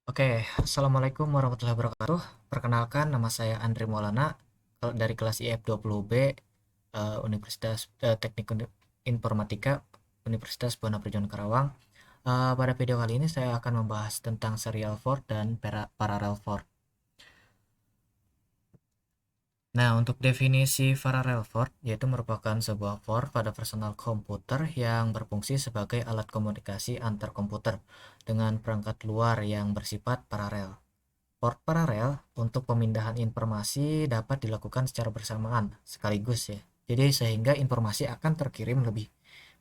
Oke, Assalamualaikum warahmatullahi wabarakatuh. Perkenalkan, nama saya Andri Maulana dari kelas IF20B Universitas Teknik Informatika Universitas Bina Perjuangan Karawang. Pada video kali ini saya akan membahas tentang serial for dan parallel for. Nah, untuk definisi parallel for yaitu merupakan sebuah for pada personal komputer yang berfungsi sebagai alat komunikasi antar komputer dengan perangkat luar yang bersifat paralel. Port paralel untuk pemindahan informasi dapat dilakukan secara bersamaan sekaligus ya. Jadi sehingga informasi akan terkirim lebih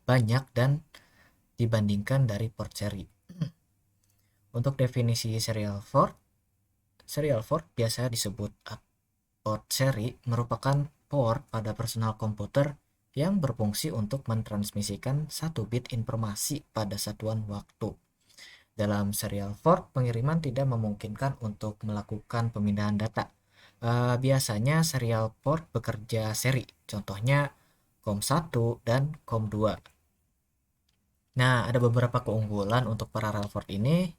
banyak dan dibandingkan dari port seri. Untuk definisi serial port biasa disebut port seri merupakan port pada personal komputer yang berfungsi untuk mentransmisikan satu bit informasi pada satuan waktu. Dalam serial port, pengiriman tidak memungkinkan untuk melakukan pemindahan data. Biasanya serial port bekerja seri, contohnya COM1 dan COM2. Nah, ada beberapa keunggulan untuk parallel port ini.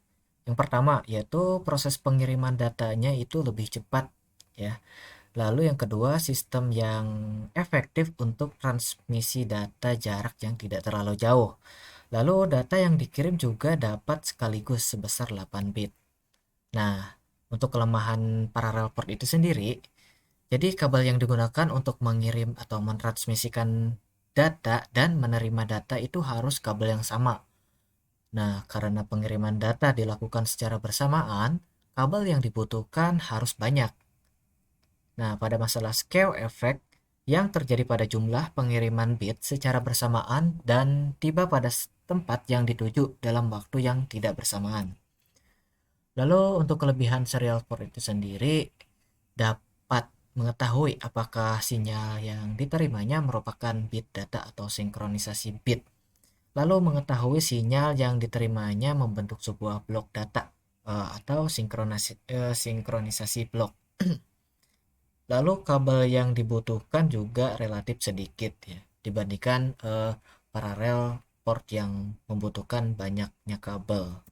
Yang pertama, yaitu proses pengiriman datanya itu lebih cepat, ya. Lalu yang kedua, sistem yang efektif untuk transmisi data jarak yang tidak terlalu jauh. Lalu data yang dikirim juga dapat sekaligus sebesar 8 bit. Nah, untuk kelemahan parallel port itu sendiri, jadi kabel yang digunakan untuk mengirim atau mentransmisikan data dan menerima data itu harus kabel yang sama. Nah, karena pengiriman data dilakukan secara bersamaan, kabel yang dibutuhkan harus banyak. Nah, pada masalah scale effect yang terjadi pada jumlah pengiriman bit secara bersamaan dan tiba pada tempat yang dituju dalam waktu yang tidak bersamaan. Lalu untuk kelebihan serial port itu sendiri dapat mengetahui apakah sinyal yang diterimanya merupakan bit data atau sinkronisasi bit. Lalu mengetahui sinyal yang diterimanya membentuk sebuah blok data atau sinkronisasi blok. Lalu kabel yang dibutuhkan juga relatif sedikit ya dibandingkan paralel port yang membutuhkan banyaknya kabel.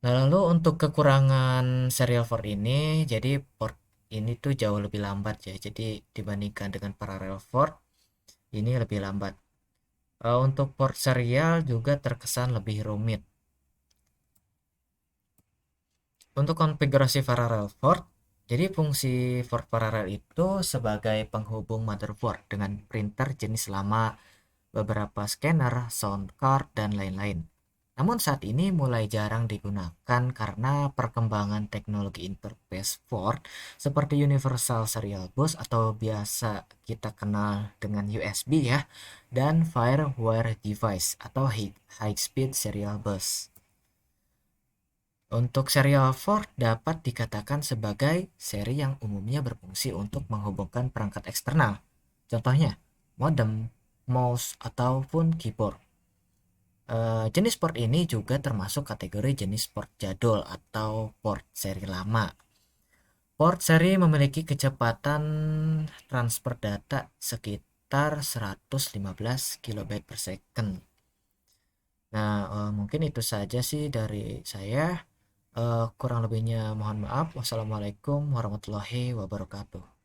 Nah, lalu untuk kekurangan serial port ini, jadi port ini tuh jauh lebih lambat ya. Jadi dibandingkan dengan parallel port, ini lebih lambat. Untuk port serial juga terkesan lebih rumit. Untuk konfigurasi parallel port, jadi fungsi port parallel itu sebagai penghubung motherboard dengan printer jenis lama, beberapa scanner, sound card, dan lain-lain. Namun saat ini mulai jarang digunakan karena perkembangan teknologi interface port seperti Universal Serial Bus atau biasa kita kenal dengan USB ya, dan Firewire Device atau High Speed Serial Bus. Untuk serial port dapat dikatakan sebagai seri yang umumnya berfungsi untuk menghubungkan perangkat eksternal. Contohnya, modem, mouse, ataupun keyboard. Jenis port ini juga termasuk kategori jenis port jadul atau port seri lama. Port seri memiliki kecepatan transfer data sekitar 115 kilobyte per second. Nah, mungkin itu saja sih dari saya. Kurang lebihnya mohon maaf. Wassalamualaikum warahmatullahi wabarakatuh.